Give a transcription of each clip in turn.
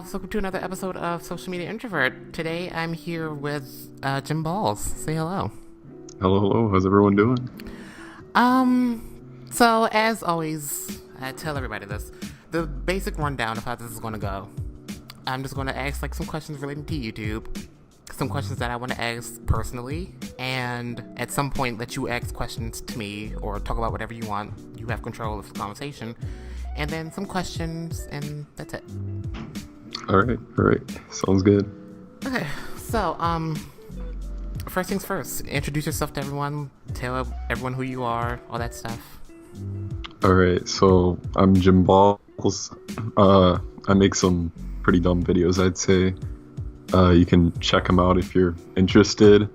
guys, welcome to another episode of Social Media Introvert. Today I'm here with Jimballzzz. Say hello. Hello. How's everyone doing? So as always, I tell everybody this. The basic rundown of how this is going to go. I'm just going to ask some questions relating to YouTube, some questions that I want to ask personally, and at some point let you ask questions to me or talk about whatever you want. You have control of the conversation. And then some questions, and that's it. All right. Sounds good. Okay, so, first things first. Introduce yourself to everyone. Tell everyone who you are, all that stuff. All right, so I'm Jimballzzz. I make some pretty dumb videos, I'd say. You can check them out if you're interested.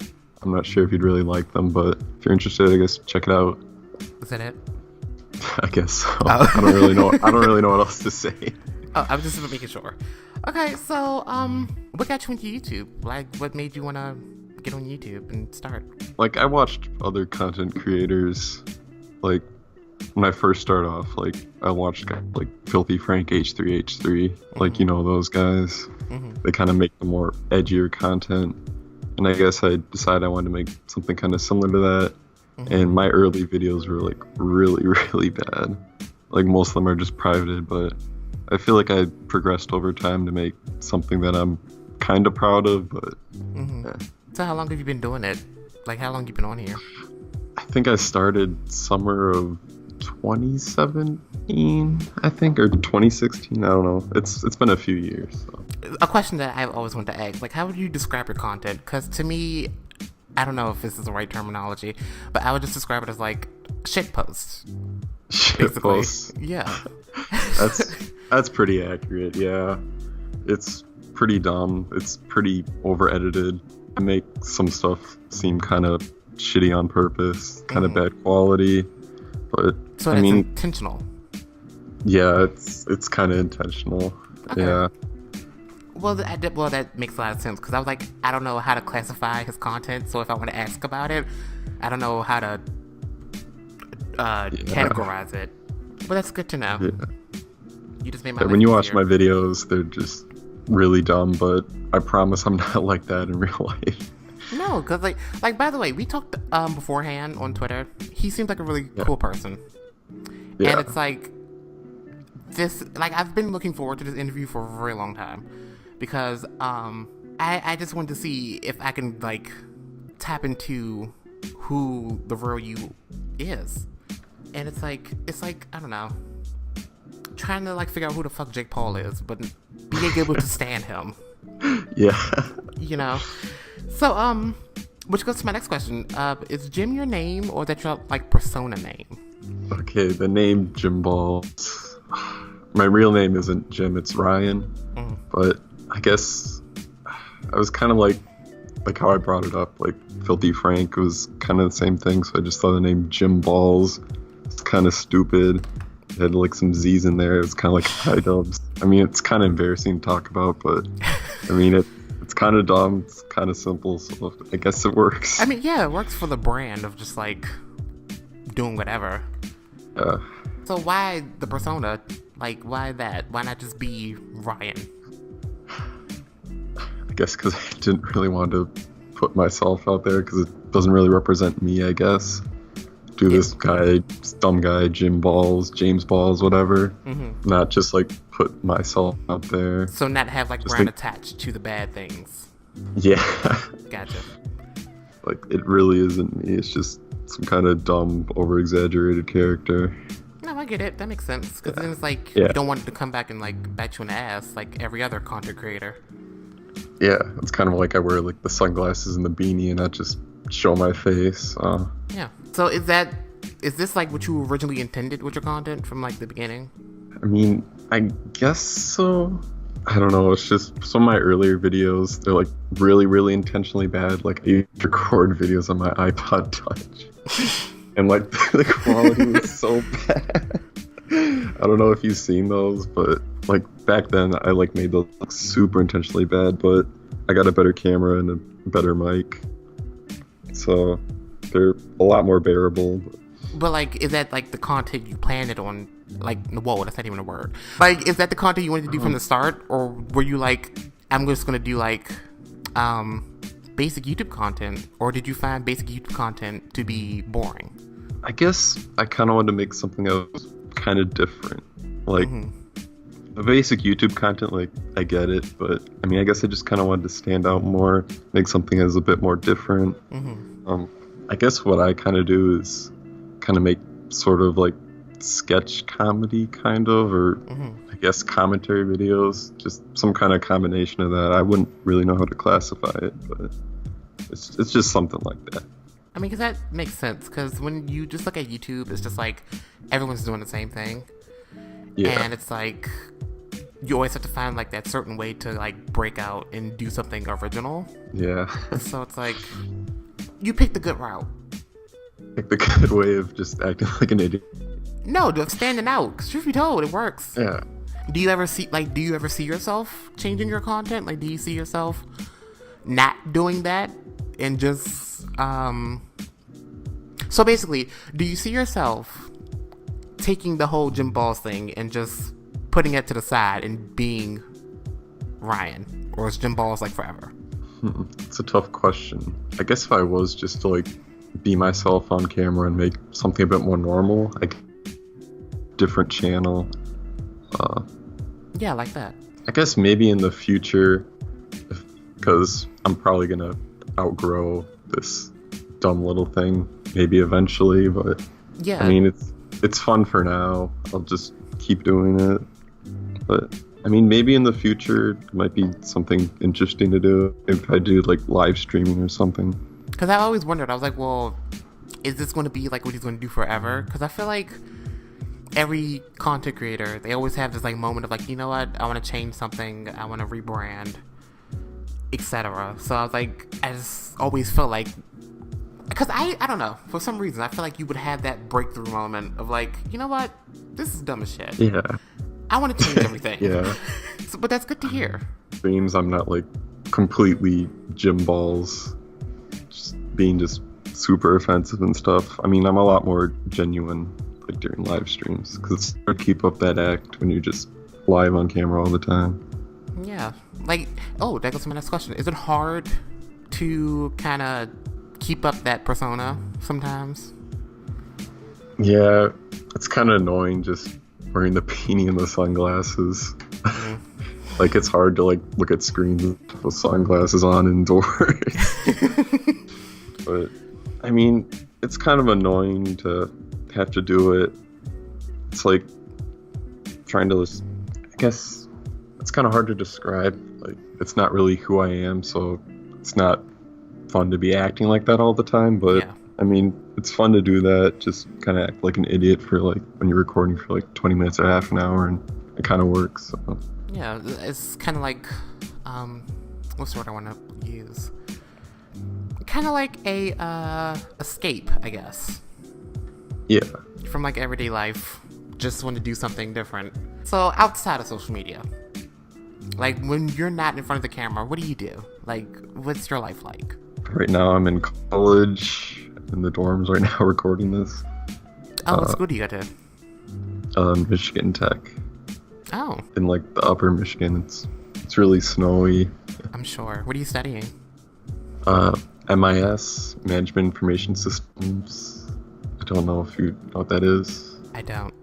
I'm not sure if you'd really like them, but if you're interested, I guess check it out. Is that it? I guess so. Oh. I don't really know what else to say. Oh, I was just making sure. Okay, so what got you into YouTube? What made you want to get on YouTube and start? I watched other content creators. When I first started off, I watched guys like Filthy Frank H3H3, Mm-hmm. Those guys. Mm-hmm. They kind of make the more edgier content, and I guess I decided I wanted to make something kind of similar to that. Mm-hmm. And my early videos were really, really bad. Most of them are just privated, but I feel like I progressed over time to make something that I'm kind of proud of. But mm-hmm. Yeah. So how long have you been doing it? How long have you been on here? I think I started summer of 2017, I think, or 2016. I don't know. It's been a few years. So. A question that I've always wanted to ask: how would you describe your content? Because to me, I don't know if this is the right terminology, but I would just describe it as shit posts. Shit posts. Yeah. That's pretty accurate. Yeah, it's pretty dumb. It's pretty over edited. I make some stuff seem kind of shitty on purpose, kind of bad quality. But so that's intentional. Yeah, it's kind of intentional. Okay. Yeah. Well, that makes a lot of sense because I was I don't know how to classify his content. So if I want to ask about it, I don't know how to categorize it. But that's good to know. Yeah. You just made my life when you easier. watch my videos, they're just really dumb. But I promise I'm not like that in real life. No, because by the way, we talked beforehand on Twitter. He seems like a really cool person. Yeah. And it's this I've been looking forward to this interview for a very long time because I just wanted to see if I can tap into who the real you is. And it's I don't know, trying to figure out who the fuck Jake Paul is, but being able to stand him. Yeah. So, which goes to my next question. Is Jim your name, or is that your, persona name? Okay, the name Jimballzzz. My real name isn't Jim, it's Ryan. Mm. But I guess I was kind of like how I brought it up. Filthy Frank was kind of the same thing, so I just thought the name Jimballzzz. It's kind of stupid. It had some Z's in there. It's kind of like high dubs. I mean, it's kind of embarrassing to talk about, but I mean, it's kind of dumb. It's kind of simple, so I guess it works. I mean, yeah, it works for the brand of just doing whatever. Yeah. So why the persona? Why that? Why not just be Ryan? I guess because I didn't really want to put myself out there because it doesn't really represent me, I guess. This guy, this dumb guy, Jimballzzz, James Balls, whatever. Mm-hmm. Not just put myself out there. So not have brand attached to the bad things. Yeah. Gotcha. It really isn't me. It's just some kind of dumb, over-exaggerated character. No, I get it. That makes sense. Because then it's you don't want it to come back and bite you in the ass like every other content creator. Yeah, it's kind of I wear the sunglasses and the beanie and not just show my face. Yeah. So is this what you originally intended with your content from the beginning? I mean, I guess so. I don't know. It's just some of my earlier videos. They're really, really intentionally bad. I used to record videos on my iPod Touch, and the quality was so bad. I don't know if you've seen those, but back then I made those super intentionally bad. But I got a better camera and a better mic, so they're a lot more bearable. But, like, is that, like, the content you planned it on? Like, whoa, that's not even a word. Like, is that the content you wanted to do from the start? Or were you like, I'm just going to do, like, basic YouTube content? Or did you find basic YouTube content to be boring? I guess I kind of wanted to make something that was kind of different. Like, the basic YouTube content, like, I get it. But, I mean, I guess I just kind of wanted to stand out more, make something that's a bit more different. I guess what I kind of do is kind of make sort of, like, sketch comedy, kind of, or I guess commentary videos. Just some kind of combination of that. I wouldn't really know how to classify it, but it's just something like that. I mean, because that makes sense. Because when you just look at YouTube, it's just like everyone's doing the same thing. Yeah. And it's like you always have to find like that certain way to like break out and do something original. Yeah. So it's like you picked the good route. Like the good way of just acting like an idiot. No, of standing out. 'Cause truth be told, it works. Yeah. Do you ever see yourself changing your content? Like, do you see yourself not doing that and just So basically, do you see yourself taking the whole Jimballzzz thing and just putting it to the side and being Ryan, or is Jimballzzz like forever? It's a tough question. I guess if I was just to like be myself on camera and make something a bit more normal, like different channel. Yeah, like that. I guess maybe in the future, because I'm probably gonna outgrow this dumb little thing, maybe eventually. But Yeah. I mean, it's fun for now. I'll just keep doing it. But I mean, maybe in the future, it might be something interesting to do if I do like live streaming or something. Because I always wondered, I was like, well, is this going to be like what he's going to do forever? Because I feel like every content creator, they always have this like moment of like, you know what, I want to change something, I want to rebrand, etc. So I was like, I just always felt like, because I don't know, for some reason, I feel like you would have that breakthrough moment of like, you know what, this is dumb as shit. Yeah. I want to change everything. Yeah. So, but that's good to hear. Streams, I'm not like completely Jimballzzz, just super offensive and stuff. I mean, I'm a lot more genuine like during live streams because it's hard to keep up that act when you're just live on camera all the time. Yeah. Like, oh, that goes to my next question. Is it hard to kind of keep up that persona sometimes? Yeah, it's kind of annoying just wearing the beanie and the sunglasses. Like, it's hard to like look at screens with sunglasses on indoors. But I mean, it's kind of annoying to have to do it. It's like trying to, I guess it's kind of hard to describe. Like, it's not really who I am, so it's not fun to be acting like that all the time. But yeah. I mean, it's fun to do that, just kind of act like an idiot for like when you're recording for like 20 minutes or half an hour, and it kind of works. So. Yeah, it's kind of like, what's the word I want to use? Kind of like a escape, I guess. Yeah. From like everyday life, just want to do something different. So outside of social media, like when you're not in front of the camera, what do you do? Like, what's your life like? Right now, I'm in college, in the dorms right now, recording this. Oh, what school do you go to? Michigan Tech. Oh. In like the upper Michigan, it's really snowy. I'm sure. What are you studying? MIS, Management Information Systems. I don't know if you know what that is. I don't.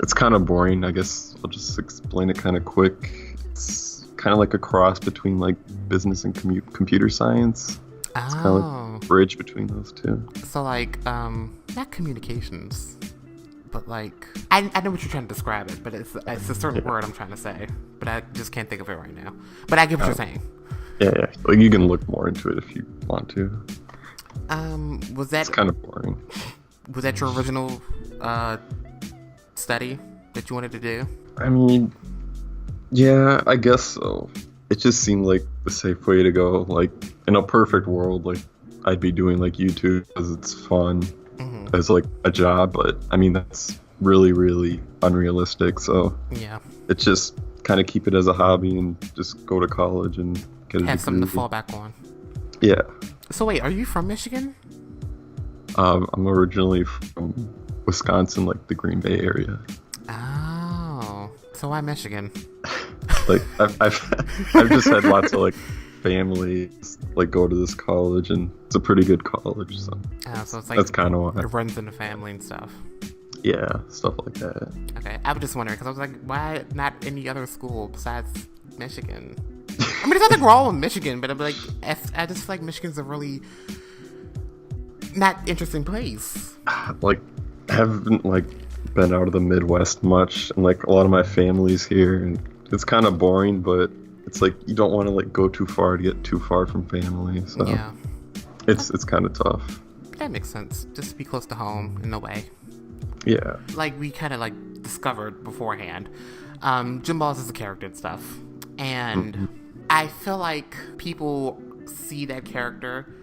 It's kind of boring. I guess I'll just explain it kind of quick. It's kind of like a cross between like business and computer science. It's kind of like a bridge between those two. So like, not communications, but like, I know what you're trying to describe it, but it's a certain word I'm trying to say, but I just can't think of it right now. But I get what you're saying. Yeah. Like, you can look more into it if you want to. Was that? It's kind of boring. Was that your original study that you wanted to do? I mean, yeah, I guess so. It just seemed like the safe way to go. Like, in a perfect world, like, I'd be doing like YouTube because it's fun as like a job, but I mean, that's really, really unrealistic. So yeah, it's just kind of keep it as a hobby and just go to college and get a have degree. Something to fall back on. Yeah. So wait, are you from Michigan? I'm originally from Wisconsin, like the Green Bay area. Oh, so why Michigan? Like I've just had lots of like families like go to this college, and it's a pretty good college. So So it's like that's kind of why. it runs in the family and stuff. Yeah, stuff like that. Okay, I was just wondering because I was like, why not any other school besides Michigan? I mean, there's nothing wrong with Michigan, but I'm like, I just feel like Michigan's a really not interesting place. Like, I haven't like been out of the Midwest much, and like a lot of my family's here, and it's kind of boring. But it's like you don't want to like go too far to get too far from family. So Yeah, it's kind of tough. that makes sense. Just to be close to home in a way. Yeah. Like we kind of like discovered beforehand, Jimballzzz is a character and stuff, and I feel like people see that character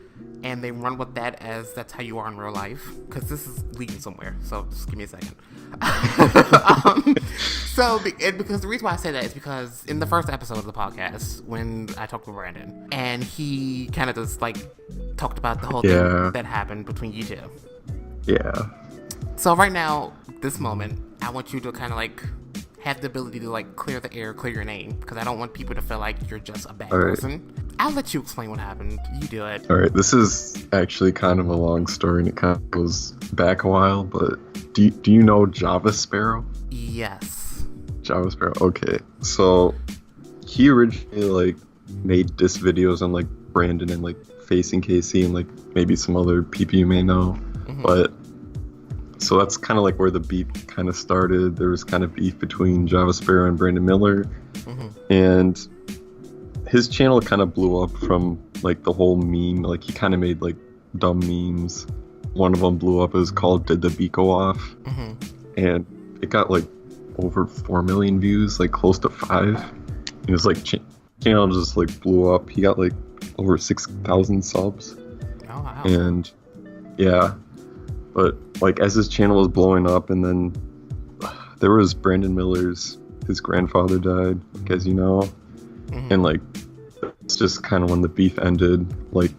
and they run with that as that's how you are in real life, because this is leading somewhere, so just give me a second. Because the reason why I say that is because in the first episode of the podcast, when I talked to Brandon, and he kind of just like talked about the whole thing that happened between you two. Yeah. So right now, this moment, I want you to kind of like have the ability to like clear the air, clear your name, because I don't want people to feel like you're just a bad person. I'll let you explain what happened. You do it. All right, this is actually kind of a long story, and it kind of goes back a while, but do you know Java Sparrow? Yes. Java Sparrow, okay. So he originally like made diss videos on like Brandon and like Facing KC and like maybe some other people you may know, but so that's kind of like where the beef kind of started. There was kind of beef between Java Sparrow and Brandon Miller, and his channel kind of blew up from like the whole meme. Like he kind of made like dumb memes. One of them blew up. It was called "Did the Beat Go Off?" And it got like over 4 million views, like close to 5. It was like channel just like blew up. He got like over 6,000 subs. Oh wow. And yeah, but like as his channel was blowing up, and then there was Brandon Miller's, his grandfather died, like, as you know, and like it's just kind of when the beef ended. Like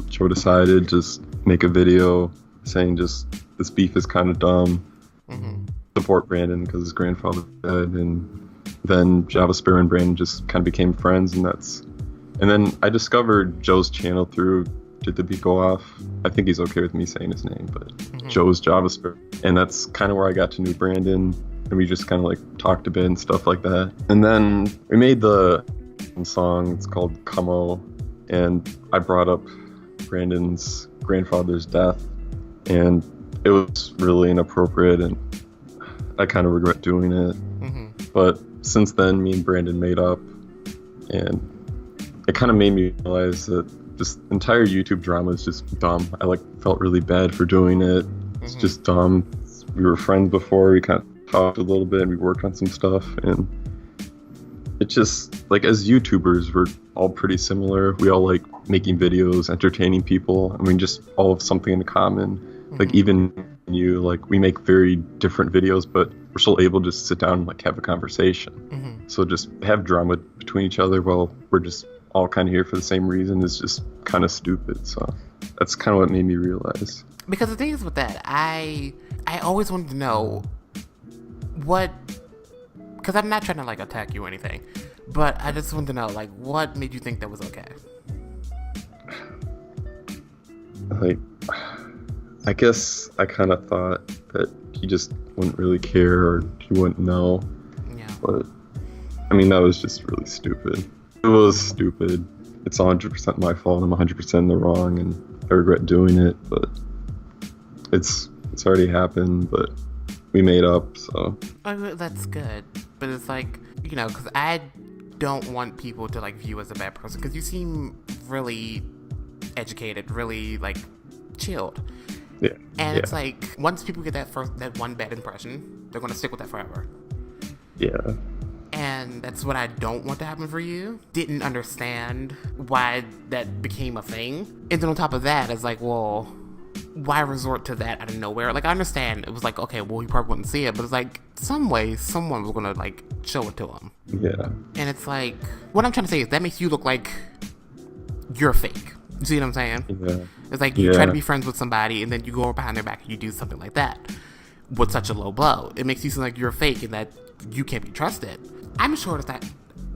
Joe decided just make a video saying just this beef is kind of dumb. Support Brandon because his grandfather died, and then Java Sparrow and Brandon just kind of became friends, and then I discovered Joe's channel through Did the Beat Go Off? I think he's okay with me saying his name, but Joe's Java Sparrow, and that's kind of where I got to know Brandon, and we just kind of like talked a bit and stuff like that. And then we made the song. It's called Como, and I brought up Brandon's grandfather's death, and it was really inappropriate, and I kind of regret doing it. But since then, me and Brandon made up, and it kind of made me realize that this entire YouTube drama is just dumb. I like felt really bad for doing it. It's just dumb. We were friends before. We kind of talked a little bit, and we worked on some stuff, and it just, like, as YouTubers, we're all pretty similar. We all like making videos, entertaining people. I mean, just all have something in common. Like, even you, like, we make very different videos, but we're still able to just sit down and like have a conversation. So just have drama between each other while we're just all kind of here for the same reason is just kind of stupid. So that's kind of what made me realize. Because the thing is with that, I always wanted to know what, because I'm not trying to like attack you or anything, but I just wanted to know like what made you think that was okay. Like, I guess I kind of thought that he just wouldn't really care or he wouldn't know. Yeah. But I mean, that was just really stupid. It was stupid. It's 100% my fault. I'm 100% in the wrong, and I regret doing it. But it's already happened. But we made up, so. Oh, that's good. But it's like, you know, because I don't want people to like view as a bad person, because you seem really educated, really like chilled. Yeah. And it's like, once people get that one bad impression, they're going to stick with that forever. Yeah. And that's what I don't want to happen for you. Didn't understand why that became a thing. And then on top of that, it's like, well, why resort to that out of nowhere? Like, I understand it was like, okay, well, he probably wouldn't see it, but it's like, some way, someone was going to like show it to him. Yeah. And it's like, what I'm trying to say is that makes you look like you're fake. You see what I'm saying? Yeah. It's like you try to be friends with somebody and then you go behind their back and you do something like that with such a low blow. It makes you seem like you're fake and that you can't be trusted. I'm sure that's not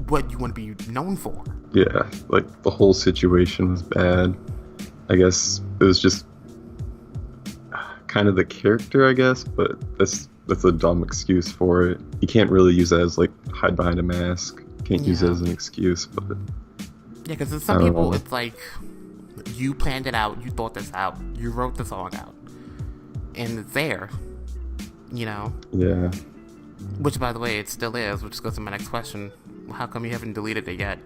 what you want to be known for. Yeah, like the whole situation was bad. I guess it was just kind of the character, I guess, but that's a dumb excuse for it. You can't really use that as like hide behind a mask. You can't use it as an excuse, but yeah, because some people, it's like you planned it out, you thought this out, you wrote the song out, and it's there, you know? Yeah. Which, by the way, it still is, which goes to my next question. How come you haven't deleted it yet?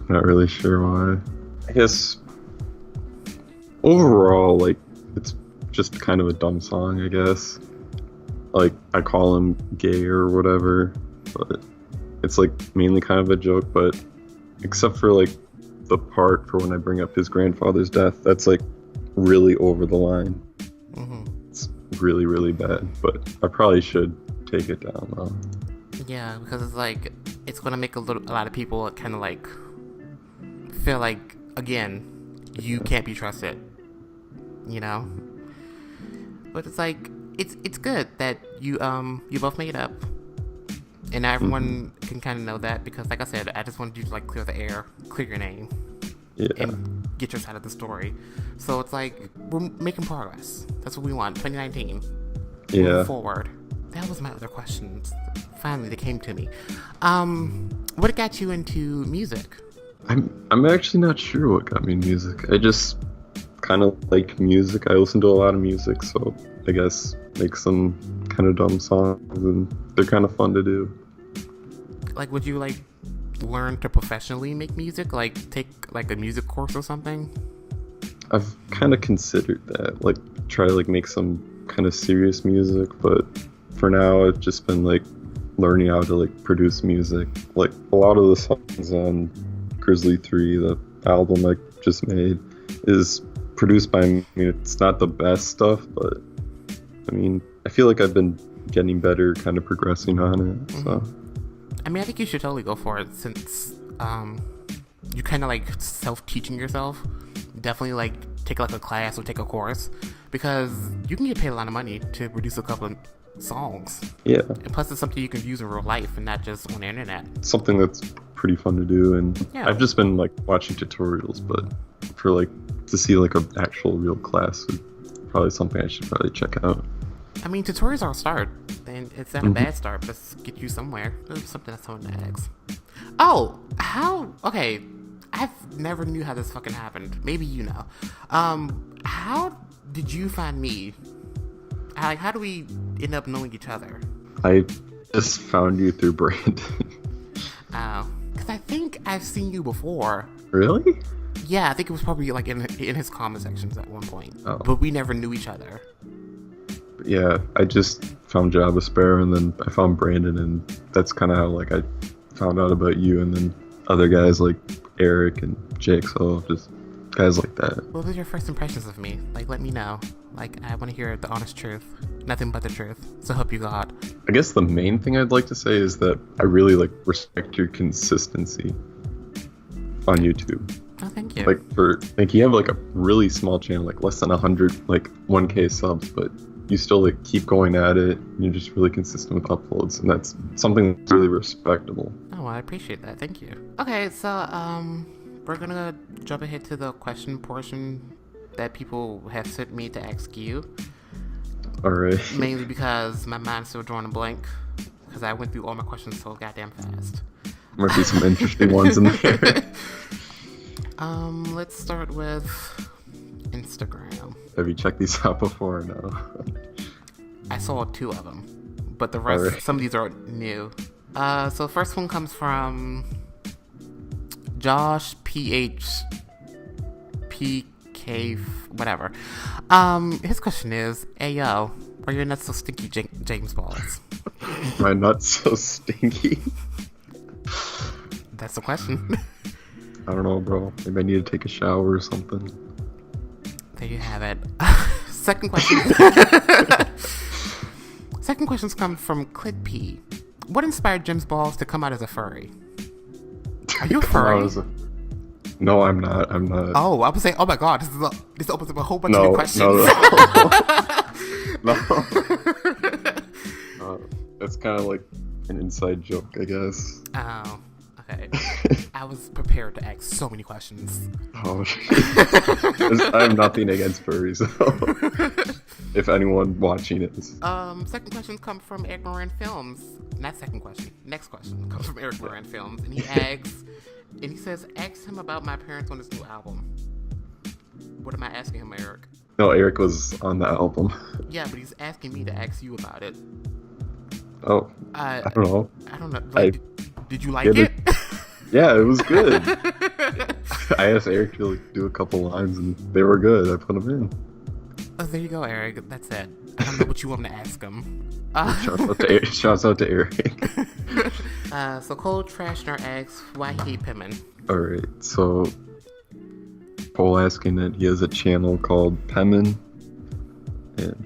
Not really sure why. I guess overall, like, it's just kind of a dumb song, I guess. Like, I call him gay or whatever, but it's like mainly kind of a joke, but except for like the part for when I bring up his grandfather's death, that's like really over the line. It's really, really bad, but I probably should take it down though. Yeah, because it's like, it's going to make a lot of people kind of like feel like, again, you can't be trusted, you know? But it's like, it's good that you both made up. And now everyone can kind of know that, because like I said, I just wanted you to like clear the air, clear your name, and get your side of the story. So it's like, we're making progress. That's what we want. 2019. Yeah. Moving forward. That was my other questions. Finally, they came to me. What got you into music? I'm actually not sure what got me in music. I just kind of like music. I listen to a lot of music, so I guess make some kind of dumb songs, and they're kind of fun to do. Like, would you like learn to professionally make music? Like, take like a music course or something? I've kind of considered that, like try to like make some kind of serious music, but for now I've just been like learning how to like produce music. Like a lot of the songs on Grizzly 3, the album I just made, is produced by me. It's not the best stuff, but I mean, I feel like I've been getting better, kind of progressing on it. So I mean, I think you should totally go for it, since you kind of like self-teaching yourself. Definitely like take like a class or take a course, because you can get paid a lot of money to produce a couple of songs. Yeah. And plus, it's something you can use in real life and not just on the internet. Something that's pretty fun to do, and I've just been like watching tutorials, but for like to see like an actual real class would probably something I should probably check out. I mean, tutorials are a start, and it's not a bad start, but let's get you somewhere. There's something that someone asks. Oh, how? Okay, I've never knew how this fucking happened. Maybe you know. How did you find me? Like, how do we end up knowing each other? I just found you through Brandon. Oh, because I think I've seen you before. Really? Yeah, I think it was probably like in his comment sections at one point. Oh. But we never knew each other. Yeah, I just found Java Sparrow, and then I found Brandon, and that's kind of how like I found out about you, and then other guys like Eric and Jake, so just guys like that. What was your first impressions of me? Like, let me know. Like, I want to hear the honest truth. Nothing but the truth. So help you God. I guess the main thing I'd like to say is that I really like respect your consistency on YouTube. Oh, thank you. Like you have like a really small channel, like less than 100, like 1K subs, but you still like keep going at it. And you're just really consistent with uploads, and that's something that's really respectable. Oh, I appreciate that. Thank you. Okay, so we're gonna jump ahead to the question portion that people have sent me to ask you. All right. Mainly because my mind's still drawing a blank, because I went through all my questions so goddamn fast. Might be some interesting ones in there. Let's start with Instagram. Have you checked these out before or no? I saw 2 of them, but the rest, some of these are new. So the first one comes from Josh PK, whatever. His question is, hey yo, are your nuts so stinky, Jimballzzz? My nuts so stinky? That's the question. I don't know, bro. Maybe I need to take a shower or something. There you have it. Second question. Second questions come from Clit P. What inspired Jimballzzz to come out as a furry? Are you a furry? No, I'm not. I'm not. Oh, I was saying, oh my god, this opens up a whole bunch of No, new questions. no. That's kind of like an inside joke, I guess. Oh, okay. I was prepared to ask so many questions. Oh, I have nothing against furries, so if anyone watching it is. Second question comes from Eric Moran Films. Not second question. Next question comes from Eric Moran Films, and he asks, and he says, "Ask him about my parents on this new album." What am I asking him, Eric? No, Eric was on the album. Yeah, but he's asking me to ask you about it. Oh, I don't know. I don't know. Like, did you like it? Yeah, it was good. I asked Eric to like, do a couple lines, and they were good. I put them in. Oh, there you go, Eric. That's it. I don't know what you want me to ask him. Shouts out to Eric. So Cole Trashner asks why he hate Pimmon. Alright, so Cole asking that he has a channel called Pemmin, and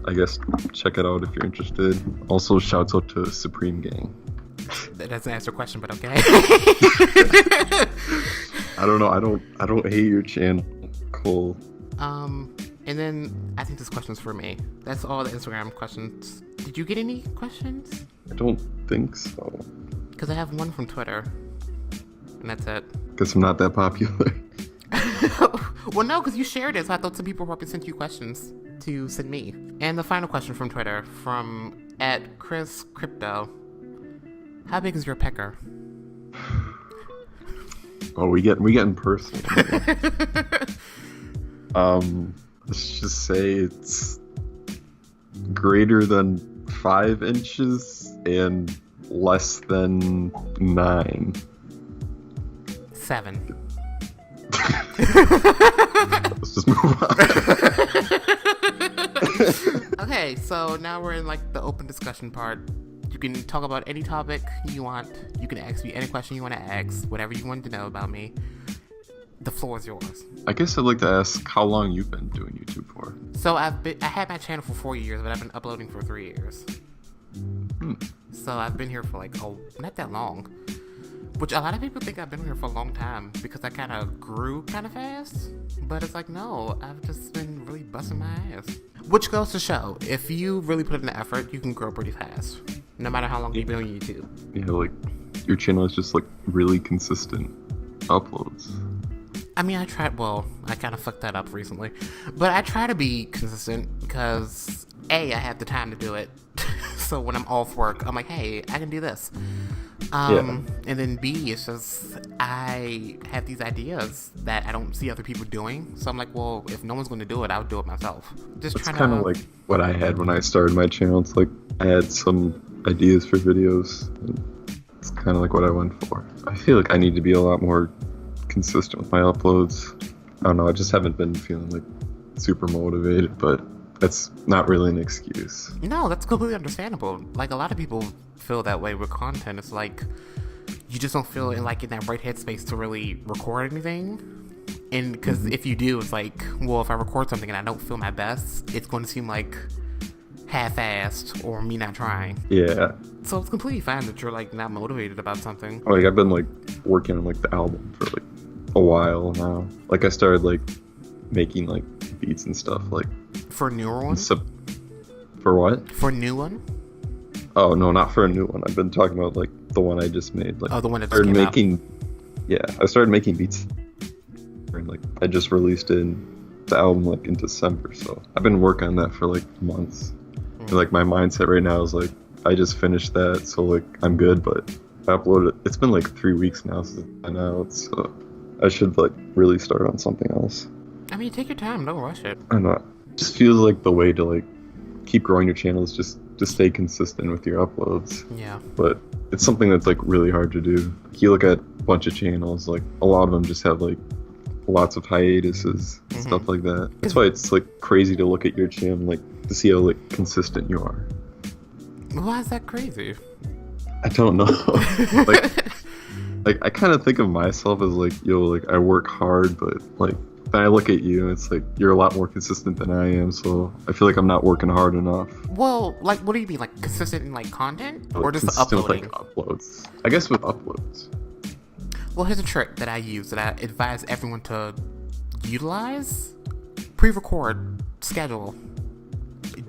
I guess check it out if you're interested. Also, shouts out to Supreme Gang. That doesn't answer the question, but okay. I don't know. I don't hate your channel, Cole. And then I think this question's for me. That's all the Instagram questions. Did you get any questions? I don't think so. Because I have one from Twitter, and that's it. Guess I'm not that popular. Well, no, because you shared it, so I thought some people probably sent you questions to send me. And the final question from Twitter, from @ChrisCrypto. How big is your pecker? Oh, we getting personal. Let's just say it's greater than 5 inches and less than 9. 7. Let's just move on. Okay, so now we're in like the open discussion part. You can talk about any topic you want. You can ask me any question you want to ask, whatever you want to know about me. The floor is yours. I guess I'd like to ask how long you've been doing YouTube for. So I had my channel for 4 years, but I've been uploading for 3 years. So I've been here for like, not that long. Which a lot of people think I've been here for a long time because I kind of grew kind of fast. But it's like, no, I've just been really busting my ass. Which goes to show, if you really put in the effort, you can grow pretty fast. No matter how long you've been on YouTube. Yeah, like, your channel is just like really consistent uploads. I mean, I kind of fucked that up recently. But I try to be consistent because, A, I have the time to do it. So when I'm off work, I'm like, hey, I can do this. And then B, it's just, I have these ideas that I don't see other people doing. So I'm like, well, if no one's going to do it, I'll do it myself. That's kind of like what I had when I started my channel. It's like, I had some ideas for videos. And it's kind of like what I went for. I feel like I need to be a lot more consistent with my uploads. I don't know, I just haven't been feeling like super motivated, but that's not really an excuse. No, that's completely understandable. Like, a lot of people feel that way with content. It's like, you just don't feel in that right headspace to really record anything. And because if you do, it's like, well, if I record something and I don't feel my best, it's going to seem like half-assed or me not trying. Yeah. So it's completely fine that you're like not motivated about something. Like, I've been like working on like the album for like a while now. Like, I started like making like beats and stuff like for a newer one. For what? For a new one? Oh no, not for a new one. I've been talking about like the one I just made. Like, the one that just came out. Yeah, I started making beats, and like I just released the album like in December. So I've been working on that for like months. And, like, my mindset right now is like, I just finished that, so like I'm good. But I uploaded it. It's been like 3 weeks now since I know it, so I should like really start on something else. I mean, take your time. Don't rush it. I know. It just feels like the way to like keep growing your channel is just to stay consistent with your uploads. Yeah. But it's something that's like really hard to do. You look at a bunch of channels, like a lot of them just have like lots of hiatuses and stuff like that. That's why it's like crazy to look at your channel, like to see how like consistent you are. Why is that crazy? I don't know. like I kind of think of myself as like, like I work hard, but like when I look at you, it's like you're a lot more consistent than I am, so I feel like I'm not working hard enough. Well, like, what do you mean, like consistent in like content, or just consistent uploading? With, like, uploads. I guess with uploads. Well, here's a trick that I use that I advise everyone to utilize. Pre-record, schedule.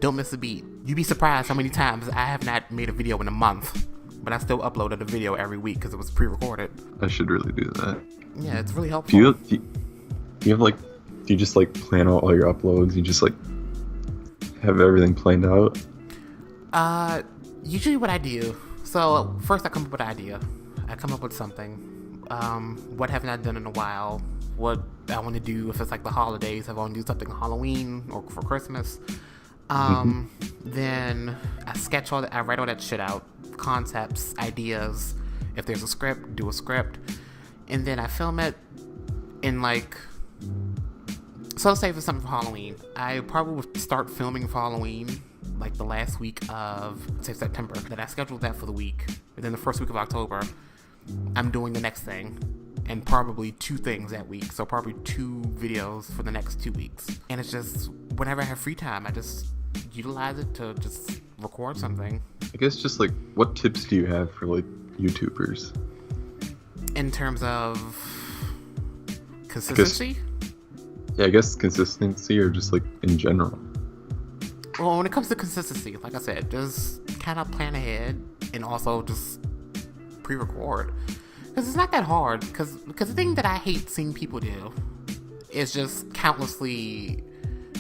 Don't miss a beat. You'd be surprised how many times I have not made a video in a month, but I still uploaded a video every week because it was pre-recorded. I should really do that. Yeah, it's really helpful. Do you have like, do you just like plan out all your uploads? You just like have everything planned out? Usually what I do, so first I come up with an idea. I come up with something. What haven't I done in a while? What I want to do if it's like the holidays. I want to do something Halloween or for Christmas. Then I write all that shit out. Concepts, ideas. If there's a script, do a script. And then I film it in like, so let's say for something for Halloween. I probably would start filming for Halloween like the last week of, say, September. Then I scheduled that for the week. And then the first week of October, I'm doing the next thing. And probably 2 things that week. So probably 2 videos for the next 2 weeks. And it's just, whenever I have free time, I just utilize it to just record something. I guess just like, what tips do you have for like YouTubers? In terms of consistency? I guess consistency or just like in general. Well, when it comes to consistency, like I said, just kind of plan ahead and also just pre-record. Because it's not that hard. Because the thing that I hate seeing people do is just countlessly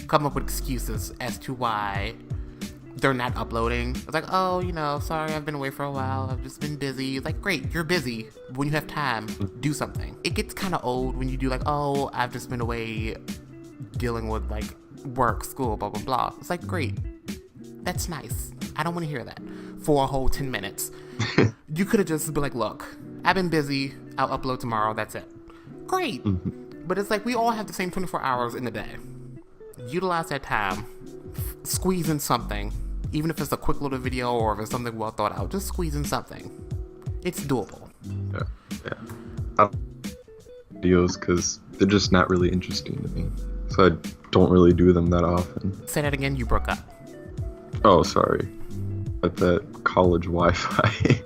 come up with excuses as to why they're not uploading. It's like, oh, sorry, I've been away for a while. I've just been busy. It's like, great, you're busy. When you have time, do something. It gets kind of old when you do like, oh, I've just been away dealing with like work, school, blah, blah, blah. It's like, great. That's nice. I don't want to hear that for a whole 10 minutes. You could have just been like, look, I've been busy. I'll upload tomorrow. That's it. Great. But it's like we all have the same 24 hours in the day. Utilize that time. Squeeze in something. Even if it's a quick little video or if it's something well thought out, just squeeze in something. It's doable. Yeah. I don't videos because they're just not really interesting to me. So I don't really do them that often. Say that again, you broke up. Oh, sorry. At that college Wi-Fi.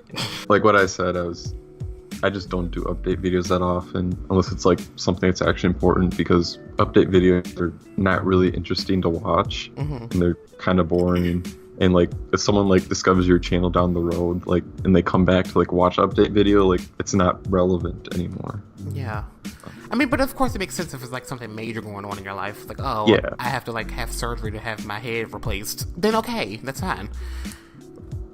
Like what I said, I just don't do update videos that often unless it's like something that's actually important, because update videos are not really interesting to watch and they're kind of boring. And like if someone like discovers your channel down the road, like, and they come back to like watch update video, like it's not relevant anymore. Yeah. I mean, but of course it makes sense if it's like something major going on in your life. It's like, oh, yeah, I have to like have surgery to have my head replaced. Then okay, that's fine.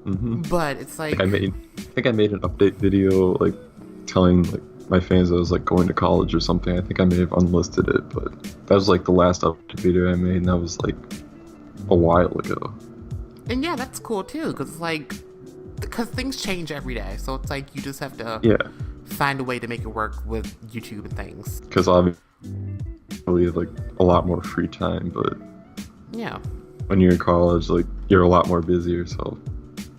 But it's like, I think I made an update video like telling like my fans I was like going to college or something. I think I may have unlisted it, but that was like the last update video I made, and that was like a while ago. And yeah, that's cool too, because things change every day, so it's like you just have to find a way to make it work with YouTube and things. Because obviously we have like a lot more free time, but yeah, when you're in college, like you're a lot more busier. So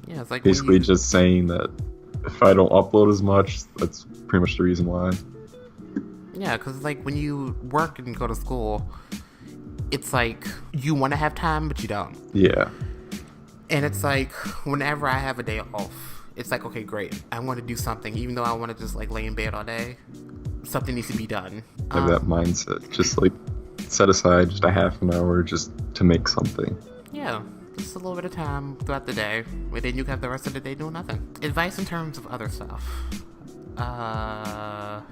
yeah, it's like basically just saying that if I don't upload as much, that's pretty much the reason why. Yeah, because like when you work and go to school, it's like you want to have time, but you don't. Yeah. And it's like, whenever I have a day off, it's like, okay, great. I want to do something. Even though I want to just like lay in bed all day, something needs to be done. Have that mindset. Just like set aside just a half an hour just to make something. Yeah, just a little bit of time throughout the day. And then you have the rest of the day doing nothing. Advice in terms of other stuff. I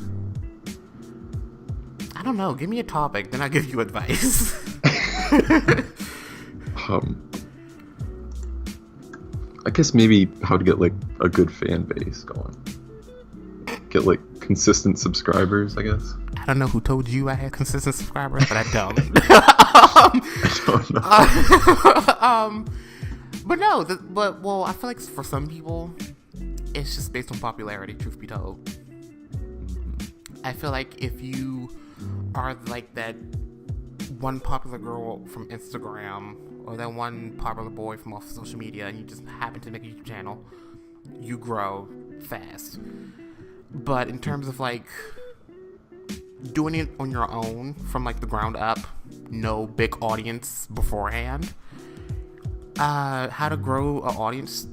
don't know. Give me a topic, then I'll give you advice. I guess maybe how to get like a good fan base going. Get like consistent subscribers, I guess. I don't know who told you I had consistent subscribers, but I don't. I don't know. But no, well, I feel like for some people, it's just based on popularity, truth be told. I feel like if you are like that one popular girl from Instagram or that one popular boy from off social media and you just happen to make a YouTube channel, you grow fast. But in terms of like doing it on your own from like the ground up, no big audience beforehand, how to grow an audience,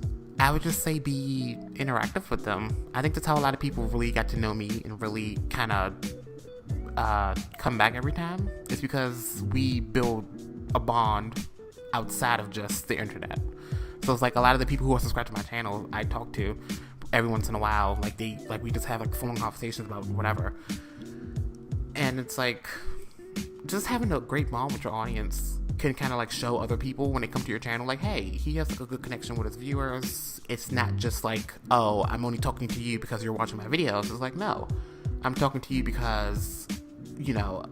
I would just say be interactive with them. I think that's how a lot of people really got to know me and really kind of come back every time. It's because we build a bond outside of just the internet. So it's like a lot of the people who are subscribed to my channel, I talk to every once in a while. Like we just have like phone conversations about whatever. And it's like just having a great bond with your audience can kind of like show other people when they come to your channel, like, hey, he has like a good connection with his viewers. It's not just like, oh, I'm only talking to you because you're watching my videos. It's like, no, I'm talking to you because, you know,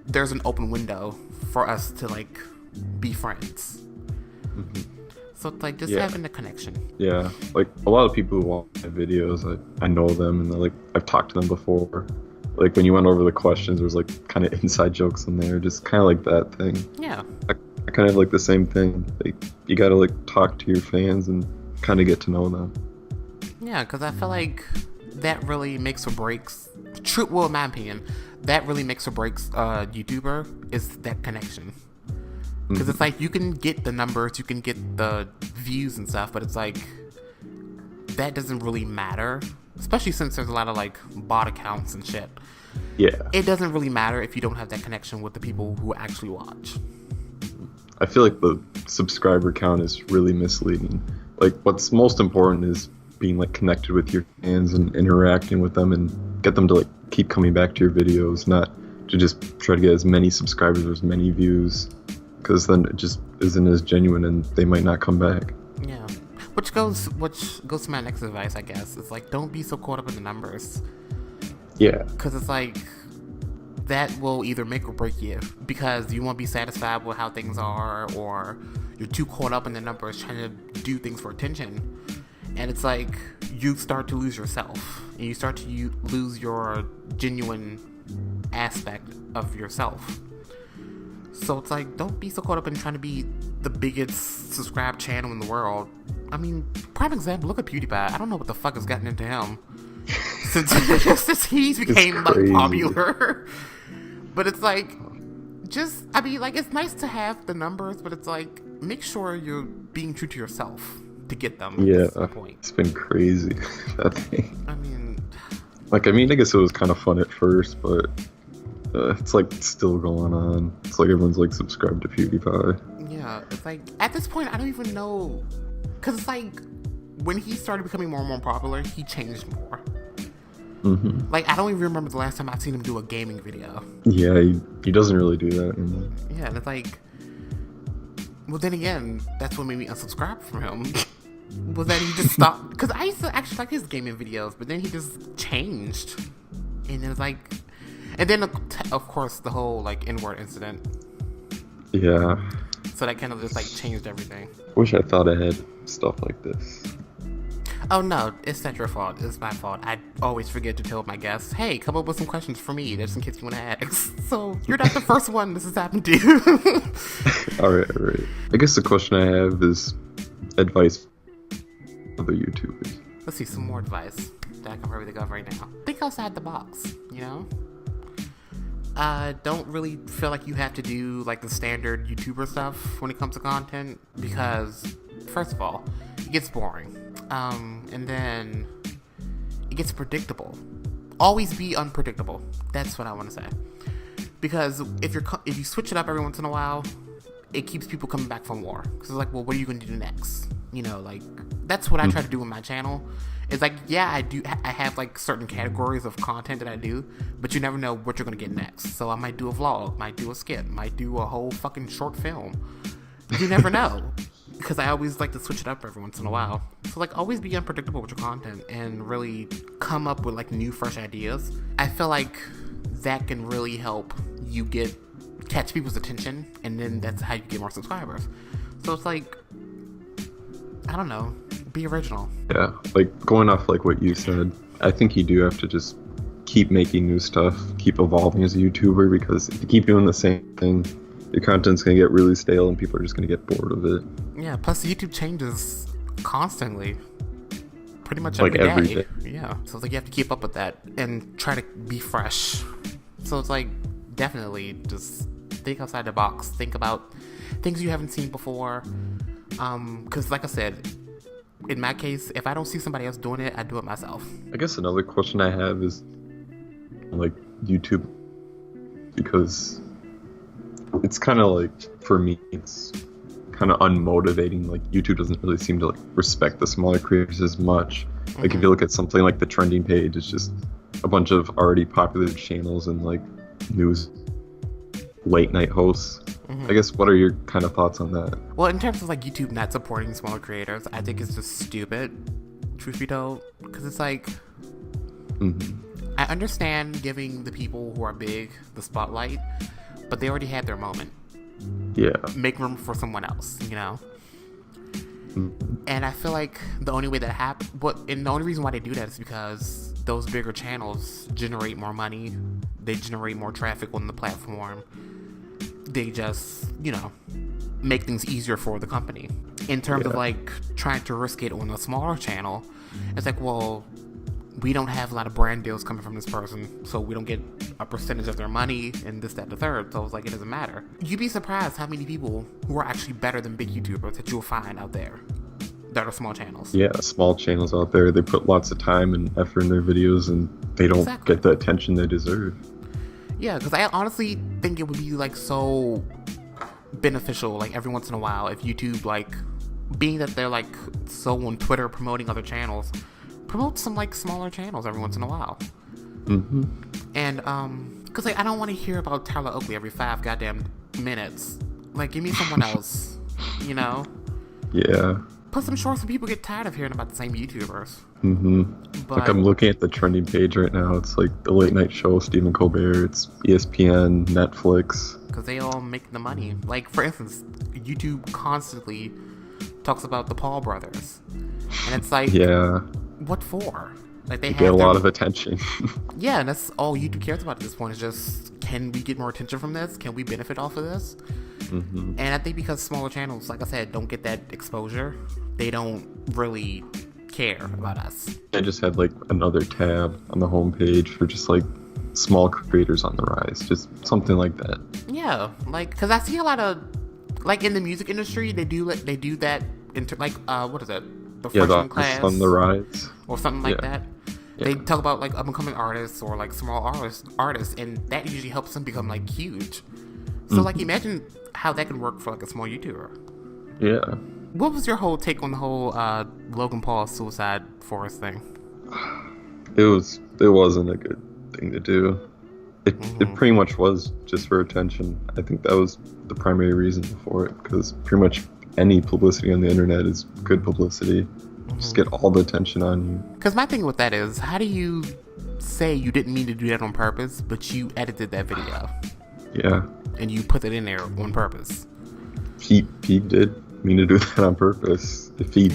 there's an open window for us to like be friends. Mm-hmm. So it's like just having a connection. Yeah, like a lot of people who watch my videos, I know them, and like I've talked to them before. Like when you went over the questions, there was like kind of inside jokes in there, just kind of like that thing. Yeah. I kind of like the same thing. Like you gotta like talk to your fans and kind of get to know them. Yeah, because I feel like that really makes or breaks. Well, in my opinion, that really makes or breaks YouTuber is that connection. Because it's like you can get the numbers, you can get the views and stuff, but it's like that doesn't really matter. Especially since there's a lot of like bot accounts and shit. Yeah. It doesn't really matter if you don't have that connection with the people who actually watch. I feel like the subscriber count is really misleading. Like what's most important is being like connected with your fans and interacting with them and get them to like keep coming back to your videos, not to just try to get as many subscribers or as many views, because then it just isn't as genuine and they might not come back. Yeah. Which goes to my next advice, I guess. It's like, don't be so caught up in the numbers. Yeah. Because it's like, that will either make or break you. Because you won't be satisfied with how things are, or you're too caught up in the numbers trying to do things for attention. And it's like, you start to lose yourself. And you start to lose your genuine aspect of yourself. So it's like, don't be so caught up in trying to be the biggest subscribed channel in the world. I mean, prime example, look at PewDiePie. I don't know what the fuck has gotten into him since he's became like popular. But it's like, just, I mean, like, it's nice to have the numbers, but it's like, make sure you're being true to yourself to get them. Yeah, the point. It's been crazy, that thing. I mean, I guess it was kind of fun at first, but it's like still going on. It's like everyone's like subscribed to PewDiePie. Yeah, it's like, at this point, I don't even know. Because it's like, when he started becoming more and more popular, he changed more. Mm-hmm. Like, I don't even remember the last time I've seen him do a gaming video. Yeah, he doesn't really do that anymore. Yeah, and it's like, well, then again, that's what made me unsubscribe from him. Was that he just stopped. Because I used to actually like his gaming videos, but then he just changed. And it was like, and then, of course, the whole, like, N-word incident. Yeah. So that kind of just, like, changed everything. Wish I thought I had stuff like this. Oh, no, it's not your fault. It's my fault. I always forget to tell my guests, hey, come up with some questions for me, just in case you want to ask. So you're not the first one this has happened to. All right. I guess the question I have is advice for other YouTubers. Let's see, some more advice that I can probably think of right now. Think outside the box, you know? Don't really feel like you have to do like the standard YouTuber stuff when it comes to content, because first of all, it gets boring, and then it gets predictable. Always be unpredictable. That's what I want to say, because if you switch it up every once in a while, it keeps people coming back for more. Because it's like, well, what are you going to do next? You know, like, that's what I try to do with my channel. It's like, yeah, I have like certain categories of content that I do, but you never know what you're gonna get next. So I might do a vlog, might do a skit, might do a whole fucking short film. You never know, because I always like to switch it up every once in a while. So like, always be unpredictable with your content and really come up with like new, fresh ideas. I feel like that can really help you catch people's attention, and then that's how you get more subscribers. So it's like, I don't know, be original. Yeah, like going off like what you said, I think you do have to just keep making new stuff, keep evolving as a YouTuber, because if you keep doing the same thing, your content's gonna get really stale and people are just gonna get bored of it. Yeah, plus YouTube changes constantly, pretty much every day. Yeah, so it's like you have to keep up with that and try to be fresh. So it's like, definitely just think outside the box, think about things you haven't seen before. Because like I said, in my case, if I don't see somebody else doing it, I do it myself. I guess another question I have is like YouTube, because it's kind of like, for me, it's kind of unmotivating. Like YouTube doesn't really seem to like respect the smaller creators as much. Like if you look at something like the trending page, it's just a bunch of already popular channels and like news late night hosts. I guess, what are your kind of thoughts on that? Well, in terms of like YouTube not supporting smaller creators, I think it's just stupid, truth be told, because it's like, I understand giving the people who are big the spotlight, but they already had their moment. Yeah. Make room for someone else, you know? And I feel like the only way that happens, and the only reason why they do that is because those bigger channels generate more money, they generate more traffic on the platform, they just, you know, make things easier for the company. In terms of like trying to risk it on a smaller channel, it's like, well, we don't have a lot of brand deals coming from this person, so we don't get a percentage of their money and this, that, and the third. So it's like, it doesn't matter. You'd be surprised how many people who are actually better than big YouTubers that you'll find out there that are small channels. Yeah, small channels out there, they put lots of time and effort in their videos and they don't get the attention they deserve. Yeah, because I honestly think it would be like so beneficial, like every once in a while, if YouTube, like, being that they're like so on Twitter promoting other channels, promote some like smaller channels every once in a while. And because like I don't want to hear about Tyler Oakley every 5 goddamn minutes. Like, give me someone else, you know? Yeah. Put some shorts so people get tired of hearing about the same YouTubers. But, like, I'm looking at the trending page right now. It's like the late night show, Stephen Colbert. It's ESPN, Netflix. Because they all make the money. Like, for instance, YouTube constantly talks about the Paul brothers, and it's like, yeah, what for? Like, they get a lot of attention. Yeah, and that's all YouTube cares about at this point, is just, can we get more attention from this? Can we benefit off of this? And I think because smaller channels, like I said, don't get that exposure, they don't really care about us. I just had like another tab on the homepage for just like small creators on the rise, just something like that. Yeah, like, because I see a lot of, like, in the music industry, they do that like, what is it? The freshman class on the rise or something like that. They talk about like up-and-coming artists or like small artists, and that usually helps them become like huge. So like, imagine how that can work for like a small YouTuber. Yeah. What was your whole take on the whole Logan Paul suicide forest thing? It wasn't a good thing to do. It pretty much was just for attention. I think that was the primary reason for it, because pretty much any publicity on the internet is good publicity. Just get all the attention on you. Because my thing with that is, how do you say you didn't mean to do that on purpose, but you edited that video? Yeah. And you put it in there on purpose. He did mean to do that on purpose. If he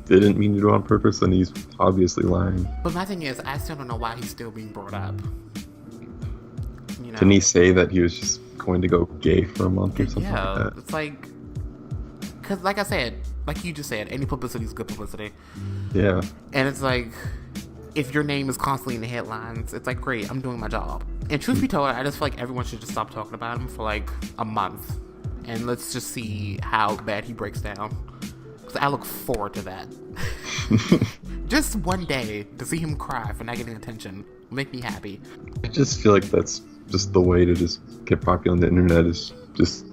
didn't mean to do it on purpose, then he's obviously lying. But my thing is, I still don't know why he's still being brought up. You know? Didn't he say that he was just going to go gay for a month or something like that? It's like, because like I said, like you just said, any publicity is good publicity. Yeah. And it's like, if your name is constantly in the headlines, it's like, great, I'm doing my job. And truth be told, I just feel like everyone should just stop talking about him for like a month, and let's just see how bad he breaks down. Because I look forward to that. Just one day to see him cry for not getting attention will make me happy. I just feel like that's just the way to just get popular on the internet, is just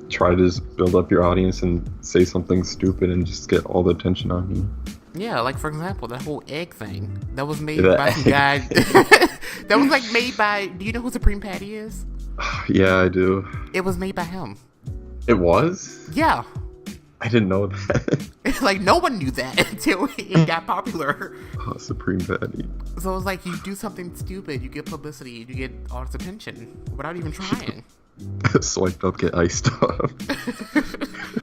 try to just build up your audience and say something stupid and just get all the attention on you. Yeah, like for example, that whole egg thing that was made by some guy. That was like made by. Do you know who Supreme Patty is? Yeah, I do. It was made by him. It was? Yeah. I didn't know that. Like, no one knew that until it got popular. Oh, Supreme Patty. So it's like, you do something stupid, you get publicity, you get all this attention without even trying. Swiped up, get iced up.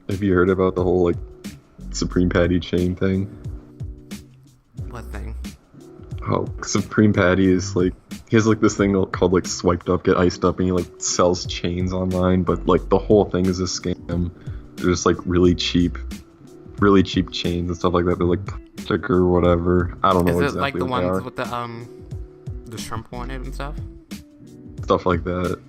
Have you heard about the whole like Supreme Patty chain thing? What thing? Oh, Supreme Patty is like, he has like this thing called like swiped up, get iced up, and he like sells chains online, but like the whole thing is a scam. They're just like really cheap chains and stuff like that. They're like plastic or whatever. I don't know. Is it like the ones with the shrimp on it and stuff? Stuff like that.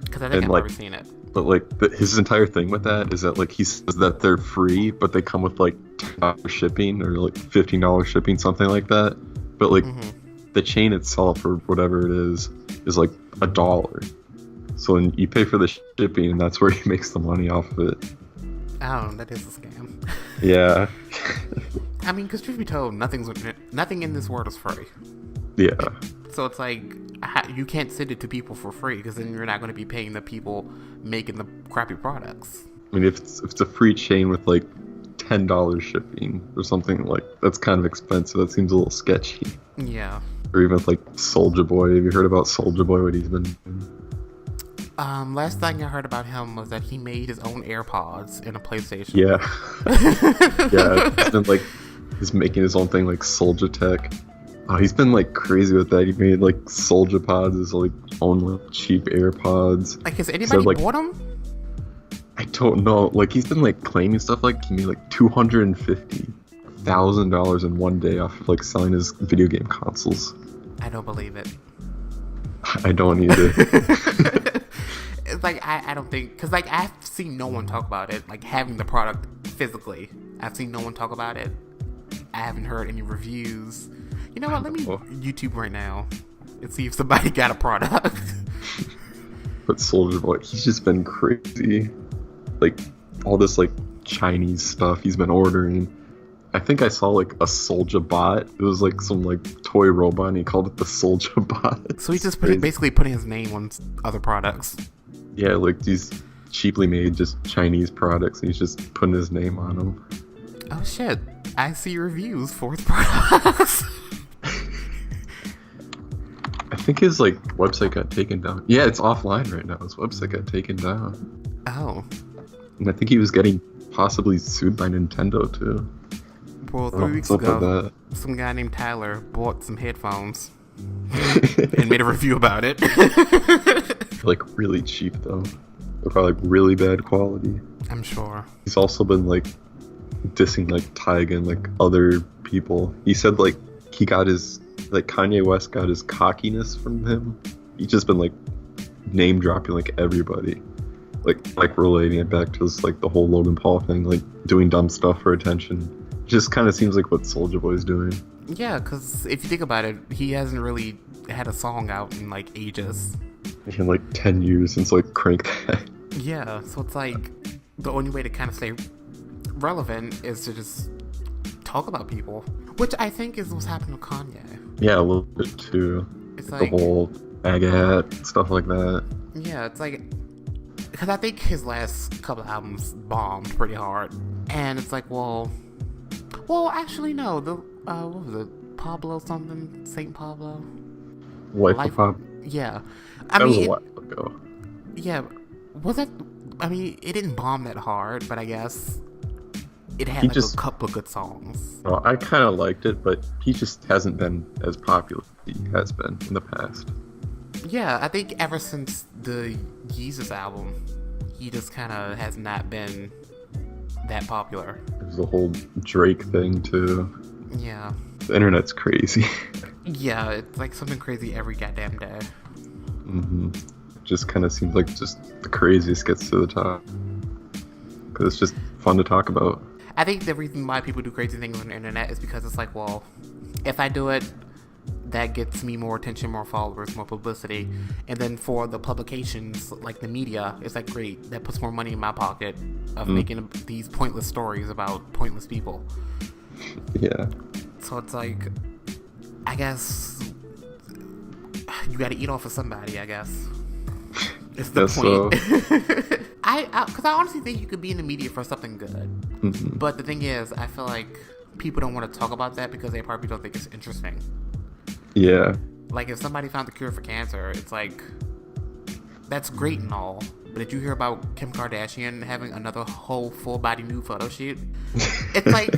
Because I think I've never seen it. But like his entire thing with that is that like he says that they're free, but they come with like $10 shipping or like $15 shipping, something like that. But like the chain itself or whatever it is like $1. So when you pay for the shipping, and that's where he makes the money off of it. Oh, that is a scam. Yeah. I mean, because truth be told, nothing in this world is free. Yeah. So it's like, you can't send it to people for free, because then you're not going to be paying the people making the crappy products. I mean, if it's a free chain with like $10 shipping or something, like that's kind of expensive. That seems a little sketchy. Yeah. Or even with like Soulja Boy. Have you heard about Soulja Boy? What he's been doing? Last thing I heard about him was that he made his own AirPods in a PlayStation. Yeah. Yeah. He's been like, he's making his own thing like Soulja Tech. Oh, he's been like crazy with that. He made like Soulja Pods, his like own like cheap AirPods. Like, has anybody bought them? I don't know. Like, he's been like claiming stuff like he made like $250,000 in one day off of like selling his video game consoles. I don't believe it. I don't either. It's like, I don't think, because like I've seen no one talk about it, like having the product physically. I've seen no one talk about it. I haven't heard any reviews. You know what? Let me YouTube right now and see if somebody got a product. But Soulja Boy, he's just been crazy. Like all this like Chinese stuff he's been ordering. I think I saw like a Soulja Bot. It was like some like toy robot, and he called it the Soulja Bot. So he's just basically putting his name on other products. Yeah, like these cheaply made just Chinese products, and he's just putting his name on them. Oh shit! I see reviews for his products. I think his like website got taken down. Yeah, it's offline right now. His website got taken down. Oh. And I think he was getting possibly sued by Nintendo too. Well, 3 weeks ago, some guy named Tyler bought some headphones and made a review about it. Like really cheap though. They're probably like really bad quality. I'm sure. He's also been like dissing like Tyga and like other people. He said like he got his, like Kanye West got his cockiness from him. He's just been like name dropping like everybody. Like relating it back to this, like the whole Logan Paul thing, like doing dumb stuff for attention. Just kind of seems like what Soulja Boy's doing. Yeah, because if you think about it, he hasn't really had a song out in like ages. In like 10 years since like Crank That. Yeah, so it's like the only way to kind of stay relevant is to just talk about people, which I think is what's happening with Kanye. Yeah, a little bit too. It's like the whole Agat stuff like that. Yeah, it's like, because I think his last couple albums bombed pretty hard, and it's like, well, actually no, the what was it, Pablo something, Saint Pablo, Life of Pablo. Yeah, that was a while ago. Yeah, was that? I mean, it didn't bomb that hard, but I guess it had like a couple of good songs. Well, I kind of liked it, but he just hasn't been as popular as he has been in the past. Yeah, I think ever since the Yeezus album, he just kind of has not been that popular. There's the whole Drake thing too. Yeah. The internet's crazy. Yeah, it's like something crazy every goddamn day. Just kind of seems like just the craziest gets to the top. Because it's just fun to talk about. I think the reason why people do crazy things on the internet is because it's like, well, if I do it, that gets me more attention, more followers, more publicity. And then for the publications, like the media, it's like, great, that puts more money in my pocket of making these pointless stories about pointless people. Yeah. So it's like, I guess you gotta eat off of somebody, I guess. It's the point. So. Because I honestly think you could be in the media for something good. But the thing is, I feel like people don't want to talk about that because they probably don't think it's interesting. Yeah. Like, if somebody found the cure for cancer, it's like, that's great and all. But did you hear about Kim Kardashian having another whole full-body nude photo shoot? It's like,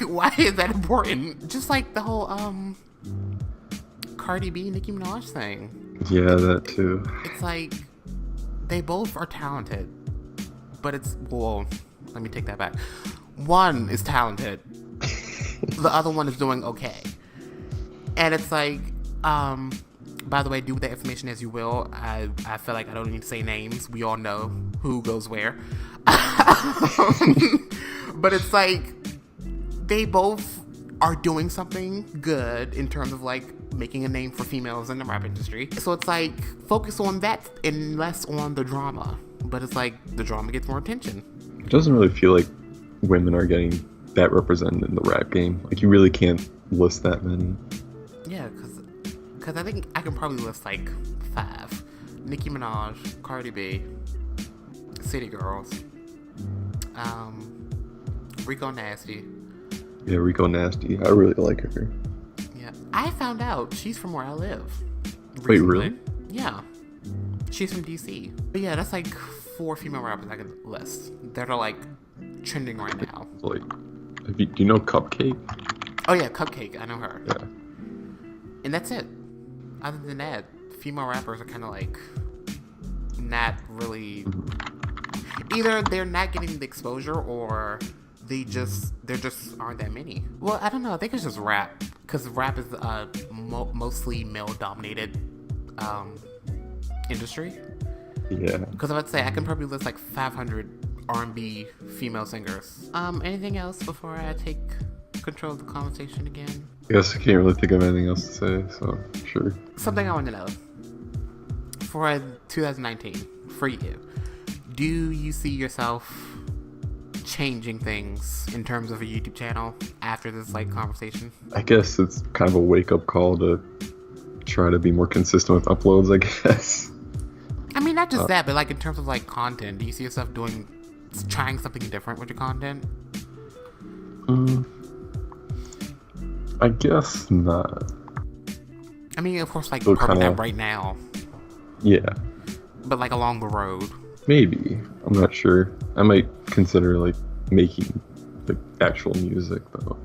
why is that important? Just like the whole, Cardi B, Nicki Minaj thing. Yeah, that too. It's like, they both are talented. But it's, well, let me take that back. One is talented. The other one is doing okay. And it's like, By the way, do with that information as you will. I feel like I don't need to say names. We all know who goes where. But it's like, they both are doing something good in terms of like making a name for females in the rap industry. So it's like, focus on that and less on the drama. But it's like, the drama gets more attention. It doesn't really feel like women are getting that represented in the rap game. Like, you really can't list that many. Yeah, because I think I can probably list like 5. Nicki Minaj, Cardi B, City Girls, Rico Nasty. Yeah, Rico Nasty. I really like her. Yeah, I found out she's from where I live. Recently. Wait, really? Yeah. She's from DC. But yeah, that's like 4 female rappers I could list that are like trending right now. Like, do you know Cupcake? Oh yeah, Cupcake. I know her. Yeah. And that's it. Other than that, female rappers are kind of like not really. Either they're not getting the exposure, or there just aren't that many. Well, I don't know. I think it's just rap, because rap is a mostly male-dominated industry. Yeah. Because I would say I can probably list like 500 R&B female singers. Anything else before I take control of the conversation again? I guess I can't really think of anything else to say, so sure. Something I want to know for 2019 for you. Do you see yourself changing things in terms of a YouTube channel after this like conversation? I guess it's kind of a wake-up call to try to be more consistent with uploads, I guess. I mean, not just that, but like in terms of like content, do you see yourself trying something different with your content? I guess not. I mean, of course, like So probably kinda, not right now, Yeah, but like along the road. maybe. I'm not sure. I might consider like making like actual music though.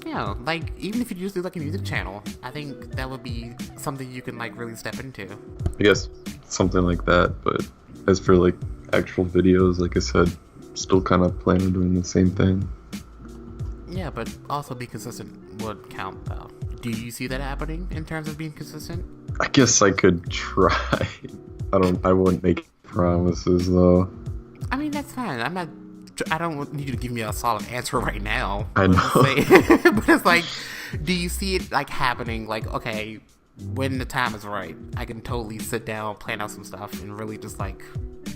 Yeah, like even if you just do like a music channel, I think that would be something you can like really step into. I guess something like that, but as for like actual videos, like I said, still kind of plan on doing the same thing. Yeah, but also be consistent would count though. Do you see that happening in terms of being consistent? I guess I could try. I wouldn't make promises though. I mean, that's fine. I don't need you to give me a solid answer right now. I know. But it's like, do you see it like happening? Like, okay, when the time is right, I can totally sit down, plan out some stuff, and really just like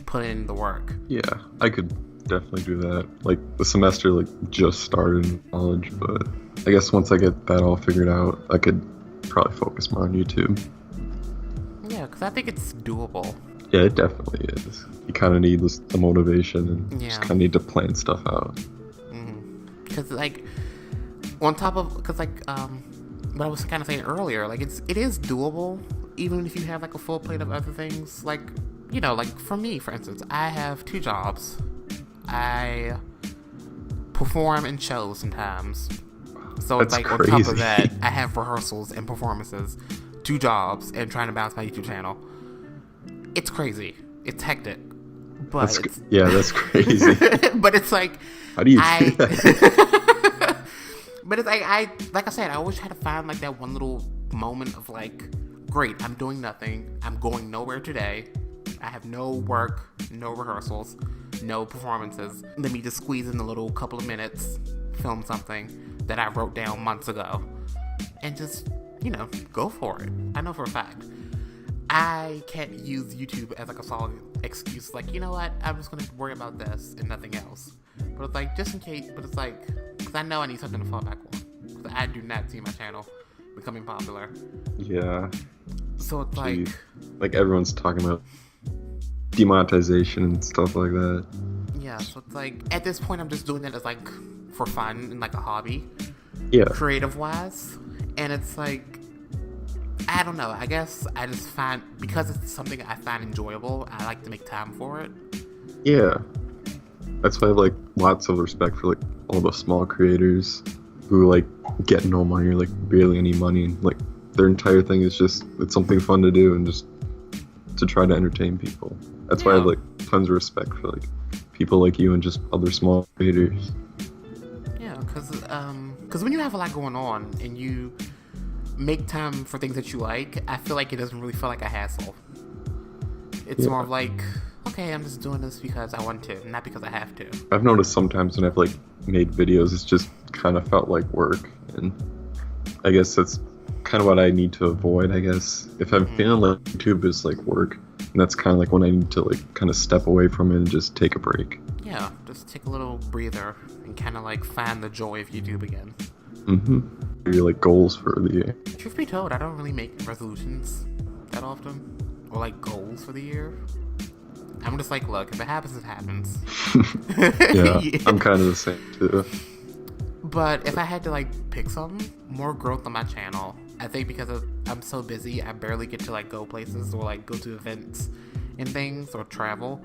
put in the work. Yeah, I could definitely do that. Like, the semester like just started in college, but I guess once I get that all figured out, I could probably focus more on YouTube. Yeah, because I think it's doable. Yeah, it definitely is. You kind of need the motivation and Yeah. just kind of need to plan stuff out. Because like, on top of, because like, what I was kind of saying earlier, like it is doable, even if you have like a full plate of other things. Like, you know, like for me, for instance, I have 2 jobs. I perform in shows sometimes. So That's it's like crazy. on top of that, I have rehearsals and performances, 2 jobs, and trying to balance my YouTube channel. It's crazy. It's hectic. But that's crazy. but it's like, How do you do that? But it's like I said, I always try to find like that one little moment of like, great, I'm doing nothing. I'm going nowhere today. I have no work, no rehearsals, no performances. Let me just squeeze in a little couple of minutes, film something that I wrote down months ago, and just, you know, go for it. I know for a fact I can't use YouTube as like a solid excuse. Like, you know what? I'm just gonna worry about this and nothing else. But it's like, just in case. But it's like, because I know I need something to fall back on. Because I do not see my channel becoming popular. Yeah. So it's Gee. like everyone's talking about demonetization and stuff like that. Yeah. So it's like, at this point, I'm just doing it as like for fun and like a hobby. Yeah. Creative wise. And it's like, I don't know. I guess I just find, because it's something I find enjoyable, I like to make time for it. Yeah. That's why I have like lots of respect for like all the small creators who like get no money or like barely any money, and like their entire thing is just, it's something fun to do and just to try to entertain people. That's why I have like tons of respect for like people like you and just other small creators. Yeah, because when you have a lot going on and you make time for things that you like, I feel like it doesn't really feel like a hassle. It's more of like, okay, I'm just doing this because I want to, not because I have to. I've noticed sometimes when I've like made videos, it's just kind of felt like work, and I guess that's kind of what I need to avoid. I guess if I'm feeling like YouTube is like work, and that's kind of like when I need to like kind of step away from it and just take a break. Yeah, just take a little breather and kind of like find the joy of YouTube again. Your like goals for the year. Truth be told, I don't really make resolutions that often, or like goals for the year. I'm just like, look, if it happens, it happens. Yeah, I'm kind of the same too. But if I had to like pick something, more growth on my channel. I think because I'm so busy, I barely get to like go places or like go to events and things or travel.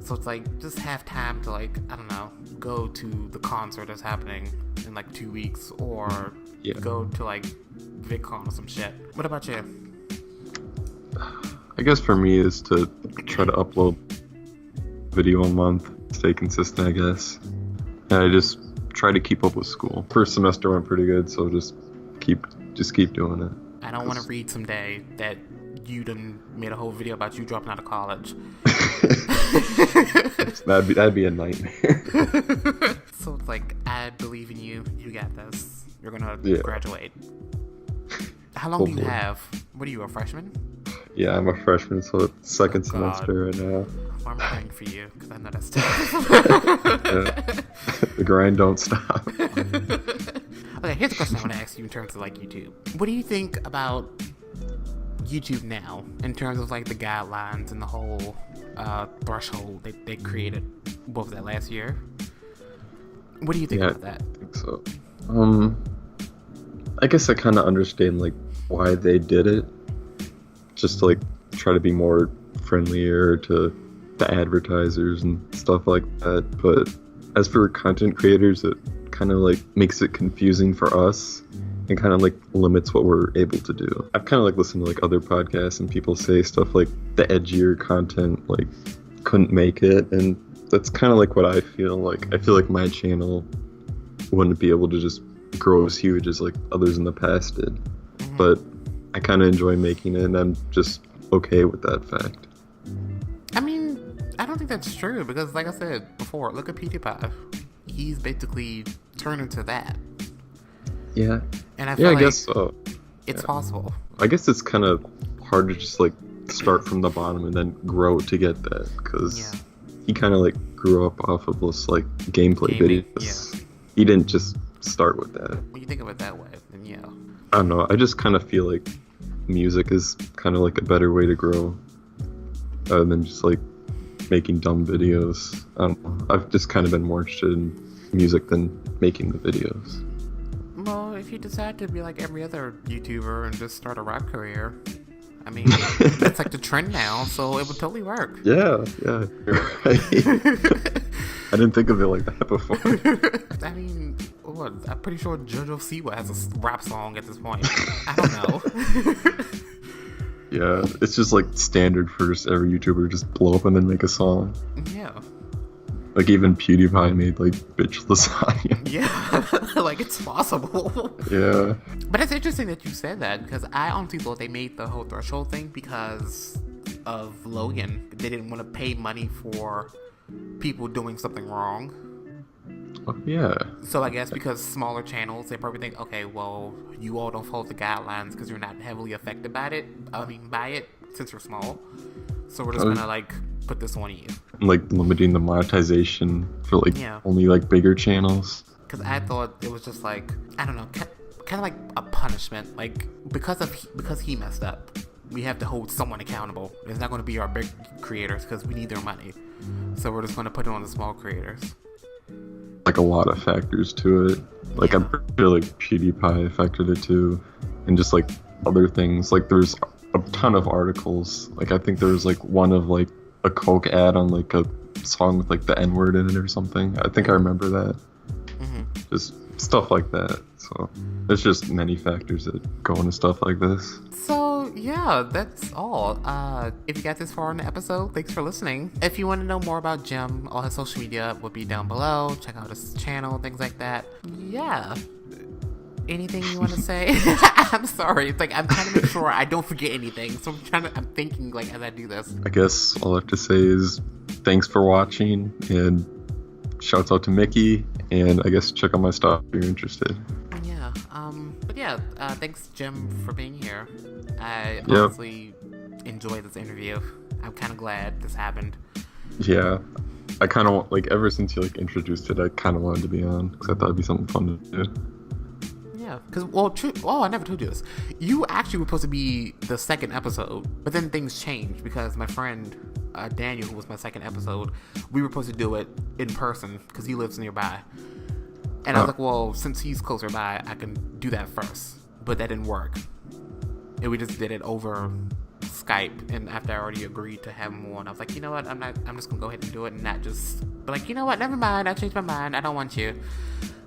So it's like just have time to like, I don't know, go to the concert that's happening in like 2 weeks or go to like VidCon or some shit. What about you? I guess for me is to try to upload video a month, stay consistent, I guess. And I just try to keep up with school. First semester went pretty good, so just keep doing it. I don't want to read someday that you done made a whole video about you dropping out of college. that'd be a nightmare. So it's like, I believe in you. You got this. You're gonna graduate. How long do you have? What are you, a freshman? Yeah, I'm a freshman, so it's second semester right now. Well, I'm praying for you, because I know that's tough. The grind don't stop. Okay, here's a question I want to ask you in terms of like YouTube. What do you think about YouTube now in terms of like the guidelines and the whole threshold they created? What was that, last year? What do you think about that? I think so. I guess I kind of understand like why they did it, just to like try to be more friendlier to the advertisers and stuff like that. But as for content creators, it kind of like makes it confusing for us and kind of like limits what we're able to do. I've kind of like listened to like other podcasts and people say stuff like the edgier content like couldn't make it, and that's kind of like what I feel like. I feel like my channel wouldn't be able to just grow as huge as like others in the past did. But I kind of enjoy making it, and I'm just okay with that fact. I mean, I don't think that's true, because like I said before, look at PewDiePie. He's basically turned into that. Yeah. And I feel like guess so. It's possible. I guess it's kind of hard to just like start from the bottom and then grow to get that, because he kind of like grew up off of this like gameplay videos. Yeah. He didn't just start with that. When you think of it that way, then yeah. I don't know. I just kind of feel like music is kind of like a better way to grow than just like making dumb videos. I don't know. I've just kind of been more interested in music than making the videos. Well, if you decide to be like every other YouTuber and just start a rap career, I mean, that's like the trend now, so it would totally work. Yeah, you're right. I didn't think of it like that before. I mean, what? I'm pretty sure JoJo Siwa has a rap song at this point. I don't know. Yeah, it's just like standard for just every YouTuber just blow up and then make a song. Yeah. Like even PewDiePie made like bitch lasagna. Yeah, like it's possible. Yeah. But it's interesting that you said that, because I honestly thought they made the whole threshold thing because of Logan. They didn't want to pay money for people doing something wrong. Oh, yeah. So I guess because smaller channels, they probably think, okay, well, you all don't follow the guidelines because you're not heavily affected by it. Since you're small. So we're just gonna like put this on you. Like limiting the monetization for like only like bigger channels. Because I thought it was just like, I don't know, kind of like a punishment. Like because he messed up, we have to hold someone accountable. It's not going to be our big creators because we need their money. So we're just going to put it on the small creators. Like a lot of factors to it. Like I'm pretty sure like PewDiePie affected it too, and just like other things. Like there's a ton of articles. Like I think there was like one of like a Coke ad on like a song with like the N-word in it or something. I think I remember that. Just stuff like that. So there's just many factors that go into stuff like this. So yeah, that's all. If you got this far in the episode, thanks for listening. If you want to know more about Jim, all his social media will be down below. Check out his channel, things like that. Yeah. anything you want to say? I'm sorry. It's like I'm trying to make sure I don't forget anything. So I'm thinking like as I do this. I guess all I have to say is thanks for watching, and shouts out to Mickey, and I guess check out my stuff if you're interested. Yeah. But yeah, thanks Jim for being here. I honestly enjoyed this interview. I'm kind of glad this happened. Yeah. I kind of like, ever since you like introduced it, I kind of wanted to be on because I thought it'd be something fun to do. Yeah, because I never told you this. You actually were supposed to be the second episode, but then things changed because my friend Daniel, who was my second episode, we were supposed to do it in person because he lives nearby. And I was like, well, since he's closer by, I can do that first. But that didn't work. And we just did it over Skype, and after I already agreed to have him on, I was like, you know what, I'm just gonna go ahead and do it and not just be like, you know what, never mind, I changed my mind, I don't want you.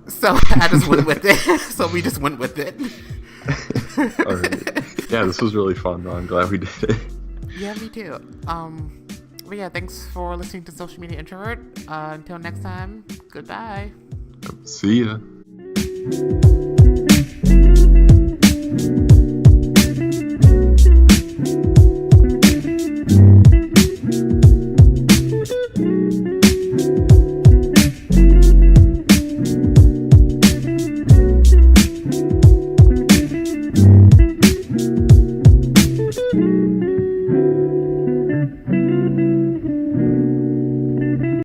So I just went with it. So we just went with it. All right. Yeah, this was really fun though. I'm glad we did it. Yeah, me too. But yeah, thanks for listening to Social Media Introvert. Until next time, goodbye. See ya.